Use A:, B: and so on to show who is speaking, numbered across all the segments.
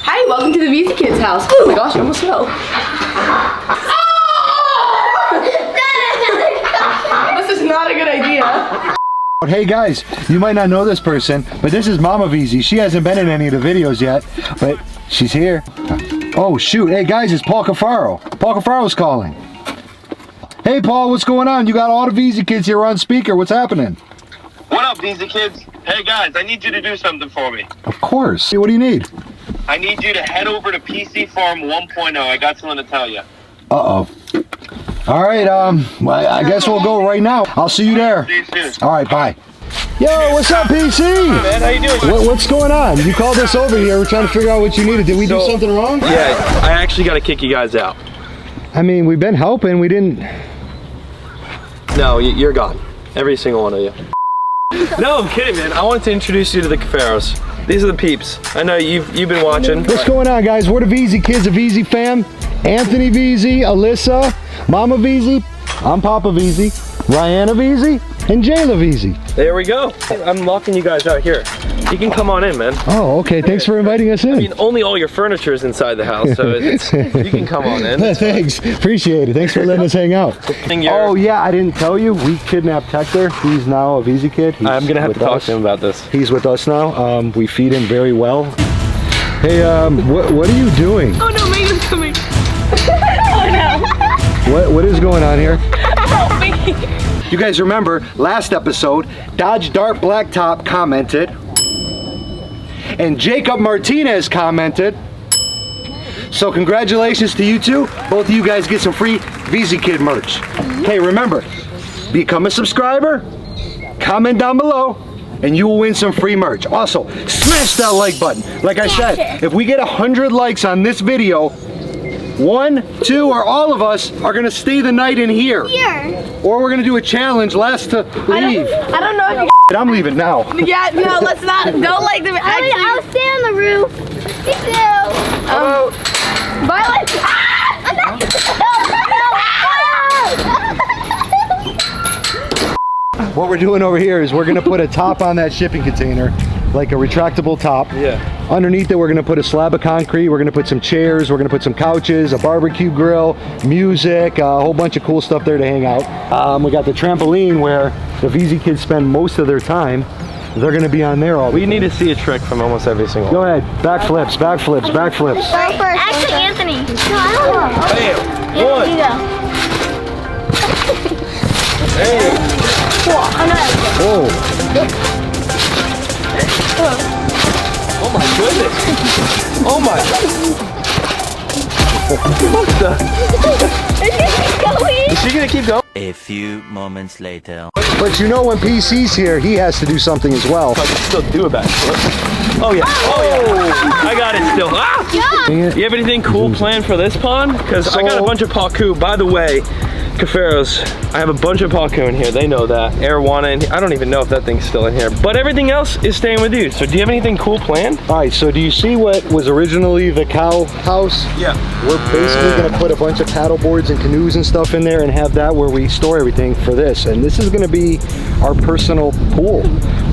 A: Hi, welcome to the VeezyKids house. Oh my gosh, I almost fell. This is not a good idea.
B: Hey guys, you might not know this person, but this is Mama Veezy. She hasn't been in any of the videos yet, but she's here. Oh shoot, hey guys, it's Paul Cuffaro. Paul Cuffaro's calling. Hey Paul, what's going on? You got all the VeezyKids here on speaker. What's happening?
C: What up, VeezyKids? Hey guys, I need you to do something for me.
B: Of course. Hey, what do you need?
C: I need you to head over to PC Farm 1.0. I got something to tell you.
B: Uh-oh. All right, well, I guess we'll go right now. I'll see you there.
C: See you soon.
B: All right, bye. Yo, what's up, PC?
C: Hey man, how you doing?
B: What's going on? You called us over here. We're trying to figure out what you needed. Did we do something wrong?
D: Yeah, I actually got to kick you guys out.
B: I mean, we've been helping. We didn't...
D: No, you're gone. Every single one of you. No, I'm kidding, man. I wanted to introduce you to the Cuffaros. These are the peeps. I know you've been watching.
B: What's going on, guys? We're the VeezyKids, the Veezy fam. Anthony Veezy, Alyssa, Mama Veezy, I'm Papa Veezy, Rihanna Veezy, and Jayla Veezy.
D: There we go. I'm locking you guys out here. You can come on in, man.
B: Oh, okay. Thanks for inviting us in.
D: I mean, only all your furniture is inside the house, so you can come on in.
B: Thanks. Appreciate it. Thanks for letting us hang out. Oh, yeah. I didn't tell you. We kidnapped Hector. He's now a VeezyKid.
D: I'm going to have to talk to him about this.
B: He's with us now. We feed him very well. Hey, what are you doing?
A: Oh no, Megan's coming. Oh no.
B: What is going on here?
A: Help me.
B: You guys remember last episode, Dodge Dart Blacktop commented, and Jacob Martinez commented. So congratulations to you two. Both of you guys get some free VeezyKid merch. Hey, remember, become a subscriber, comment down below, and you will win some free merch. Also, smash that like button. Like I said, if we get 100 likes on this video, 1, 2, or all of us are gonna stay the night in here. Or we're gonna do a challenge, last to leave.
A: I don't know if you
B: I'm leaving now.
A: Yeah, no, let's not. Don't like them. Actually,
E: I'll stay on the roof. Me too.
A: Violet.
B: What we're doing over here is we're gonna put a top on that shipping container, like a retractable top.
D: Yeah. Underneath
B: it, we're gonna put a slab of concrete. We're gonna put some chairs. We're gonna put some couches, a barbecue grill, music, a whole bunch of cool stuff there to hang out. We got the trampoline where the VeezyKids spend most of their time. They're gonna be on there all
D: We need to see a trick from almost every single
B: Go ahead. Backflips, backflips, backflips.
E: Go first. Actually, Anthony. No, I don't know.
D: Bam! One!
E: You go.
D: Hey!
B: Oh.
D: Oh my goodness! Oh my! What the? Is she gonna keep going?
F: A few moments later.
B: But you know when PC's here, he has to do something as well.
D: I can still do a backflip. Oh yeah, oh yeah. I got it still. Ah! You have anything cool planned for this pond? Because I got a bunch of parkour. By the way, Cuffaros, I have a bunch of parkour in here. They know that. Arowana in here. I don't even know if that thing's still in here. But everything else is staying with you. So do you have anything cool planned?
B: All right, so do you see what was originally the cow house?
D: Yeah.
B: We're basically gonna put a bunch of paddle boards and canoes and stuff in there and have that where we store everything for this. And this is gonna be our personal pool.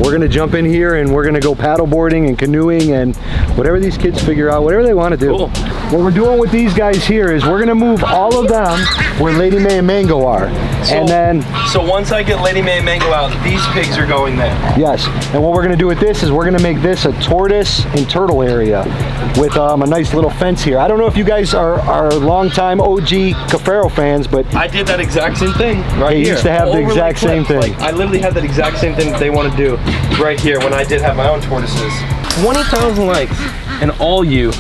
B: We're gonna jump in here and we're gonna go paddle boarding and canoeing and whatever these kids figure out, whatever they wanna do.
D: Cool.
B: What we're doing with these guys here is we're gonna move all of them where Lady May and Mango are.
D: So once I get Lady May and Mango out, these pigs are going there.
B: Yes, and what we're gonna do with this is we're gonna make this a tortoise and turtle area with a nice little fence here. I don't know if you guys are longtime OG Cuffaro fans, but
D: I did that exact same thing right here.
B: They used to have the exact same thing.
D: Like, I literally had that exact same thing that they want to do right here when I did have my own tortoises. 20,000 likes, and all you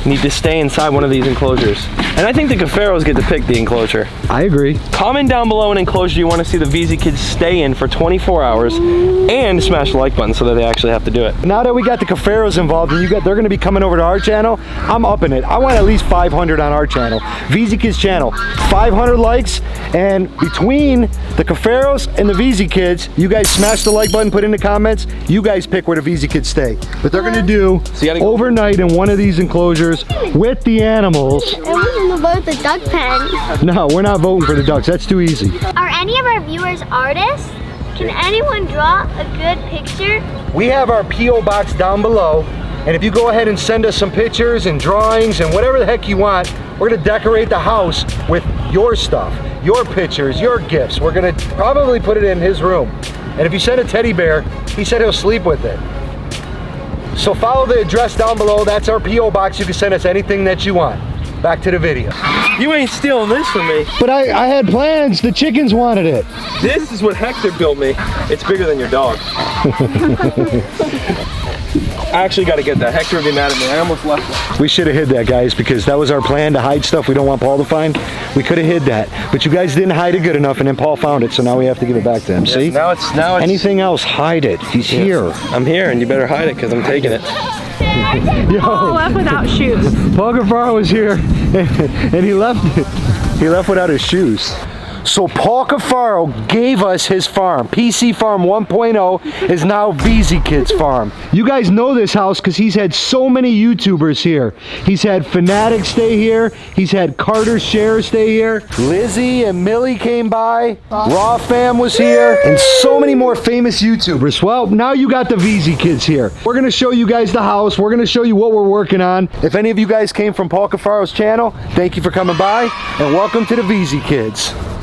D: need to stay inside one of these enclosures. And I think the Cuffaros get to pick the enclosure.
B: I agree.
D: Comment down below an enclosure you want to see the VeezyKids stay in for 24 hours and smash the like button so that they actually have to do it.
B: Now that we got the Cuffaros involved and they're going to be coming over to our channel, I'm upping it. I want at least 500 on our channel. VeezyKids channel, 500 likes, and between the Cuffaros and the VeezyKids, you guys smash the like button, put in the comments, you guys pick where the VeezyKids stay. But they're going to do overnight in one of these enclosures with the animals.
E: And we can vote the duck pen.
B: No, we're not voting for the ducks. That's too easy.
E: Are any of our viewers artists? Can anyone draw a good picture?
B: We have our P.O. box down below. And if you go ahead and send us some pictures and drawings and whatever the heck you want, we're gonna decorate the house with your stuff, your pictures, your gifts. We're gonna probably put it in his room. And if you send a teddy bear, he said he'll sleep with it. So follow the address down below. That's our P.O. box. You can send us anything that you want. Back to the video.
D: You ain't stealing this from me.
B: But I had plans. The chickens wanted it.
D: This is what Hector built me. It's bigger than your dog. I actually got to get that. Hector would be mad at me. I almost left it.
B: We should have hid that, guys, because that was our plan, to hide stuff we don't want Paul to find. We could have hid that, but you guys didn't hide it good enough, and then Paul found it, so now we have to give it back to him.
D: Yes,
B: see?
D: Now it's
B: anything else, hide it. He's here.
D: I'm here, and you better hide it because I'm taking it.
A: Paul left without shoes.
B: Paul Cuffaro was here, and he left without his shoes. So Paul Cuffaro gave us his farm. PC Farm 1.0 is now VeezyKids Farm. You guys know this house because he's had so many YouTubers here. He's had Fanatic stay here. He's had Carter Share stay here. Lizzie and Millie came by. Raw Fam was here. And so many more famous YouTubers. Well, now you got the VeezyKids here. We're going to show you guys the house. We're going to show you what we're working on. If any of you guys came from Paul Cuffaro's channel, thank you for coming by. And welcome to the VeezyKids.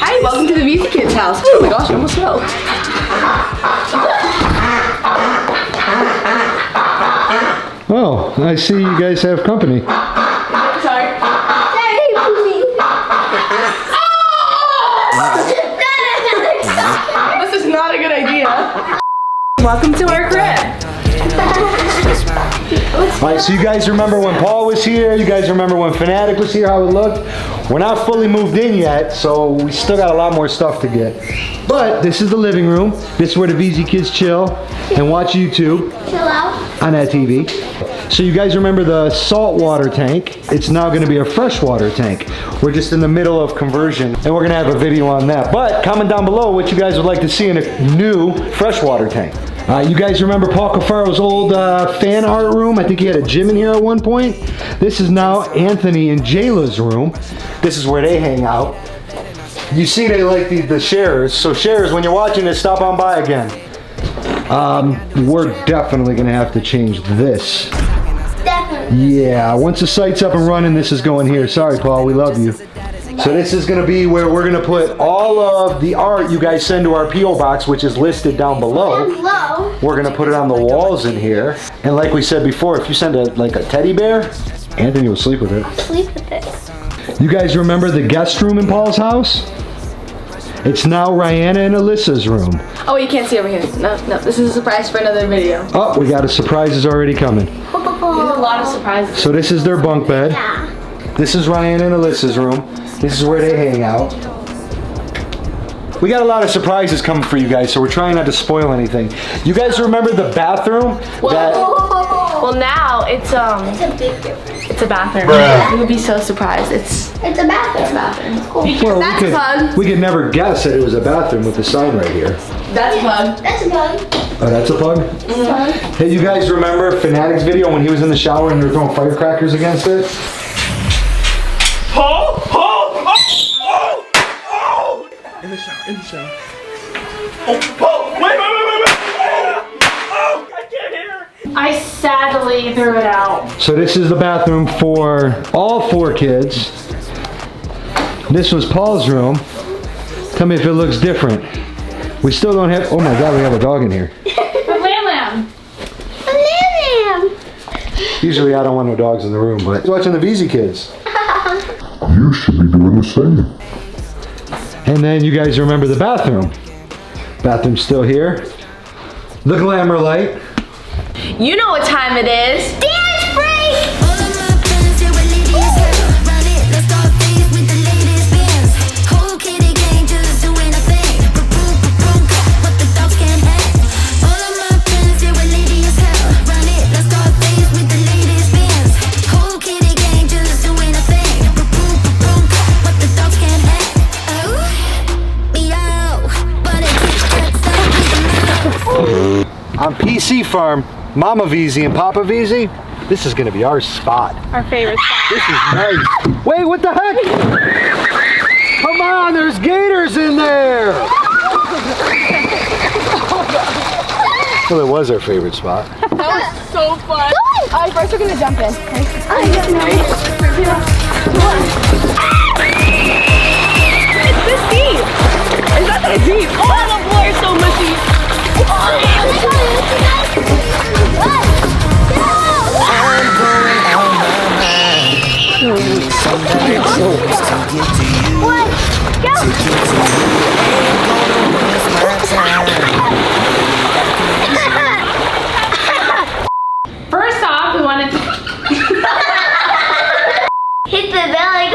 A: Hi, welcome to the VeezyKids house. Oh my gosh, I almost fell.
B: Oh, I see you guys have company.
A: Sorry. This is not a good idea. Welcome to our crib.
B: Alright, so you guys remember when Paul was here? You guys remember when Fanatic was here, how it looked? We're not fully moved in yet, so we still got a lot more stuff to get. But this is the living room. This is where the VeezyKids chill and watch YouTube.
E: Chill out.
B: On that TV. So you guys remember the saltwater tank? It's now going to be a freshwater tank. We're just in the middle of conversion, and we're going to have a video on that. But comment down below what you guys would like to see in a new freshwater tank. You guys remember Paul Cuffaro's old fan art room? I think he had a gym in here at one point. This is now Anthony and Jayla's room. This is where they hang out. You see they like the sharers. So sharers, when you're watching this, stop on by again. We're definitely gonna have to change this.
E: Definitely.
B: Yeah, once the site's up and running, this is going here. Sorry, Paul, we love you. So this is gonna be where we're gonna put all of the art you guys send to our P.O. box, which is listed down below. We're gonna put it on the walls in here. And like we said before, if you send like a teddy bear, Anthony will sleep with it.
E: Sleep with this.
B: You guys remember the guest room in Paul's house? It's now Rihanna and Alyssa's room.
A: Oh, you can't see over here. No, this is a surprise for another video.
B: Oh, we got a surprise is already coming.
A: There's a lot of surprises.
B: So this is their bunk bed.
E: Yeah.
B: This is Ryan and Alyssa's room. This is where they hang out. We got a lot of surprises coming for you guys, so we're trying not to spoil anything. You guys remember the bathroom?
A: Well, now it's
E: It's a big difference.
A: it's a bathroom.
B: Bruh.
A: You would be so surprised. It's
E: It's a bathroom.
A: a bathroom.
E: Cool.
B: Well,
A: That's fun.
B: we could never guess that it was a bathroom with the sign right here.
A: That's fun.
E: That's a bug.
B: Oh, that's a pug? Hey, you guys remember Fanatic's video when he was in the shower and they were throwing firecrackers against it?
D: Paul! Paul! Oh! Oh! Oh! In the shower. Oh, Paul! Wait! Oh! I can't hear!
A: I sadly threw it out.
B: So this is the bathroom for all 4 kids. This was Paul's room. Tell me if it looks different. We still don't have, oh my God, we have a dog in here.
A: Lamb.
B: Usually I don't want no dogs in the room, but watching the VeezyKids.
G: You should be doing the same.
B: And then you guys remember the bathroom. Bathroom's still here. The glamour light.
A: You know what time it is.
E: Dance break!
H: All of my friends, they were lady as hell. Run it, let's start things with the latest bands. Whole kitty gang just doing a thing. Boom, what the dogs can't have. All of my friends, they were lady as hell. Run it, let's start things with the latest bands. Whole kitty gang just doing a thing. Boom, what the dogs can't have. Oh, meow, but it keeps that stuff with the mouth.
B: On PC Farm, Mama Veezy and Papa Veezy, this is gonna be our spot.
A: Our favorite spot.
B: This is nice. Wait, what the heck? Come on, there's gators in there. Well, it was our favorite spot.
A: That was so fun. Alright, first we're gonna jump in. Okay? It's this deep. It's not that deep. Oh, the floor is so mushy.
I: First off, we wanted to
E: Hit the bell like.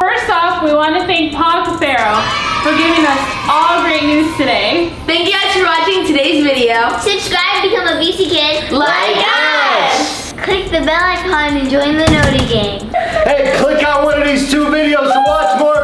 I: First off, we want to thank Paul Cuffaro for giving us all great news today.
A: Thank you guys for watching today's video.
E: Subscribe, become a Veezy kid.
A: Like us!
E: Click the bell icon and join the Noti gang.
B: Hey, click on one of these 2 videos to watch more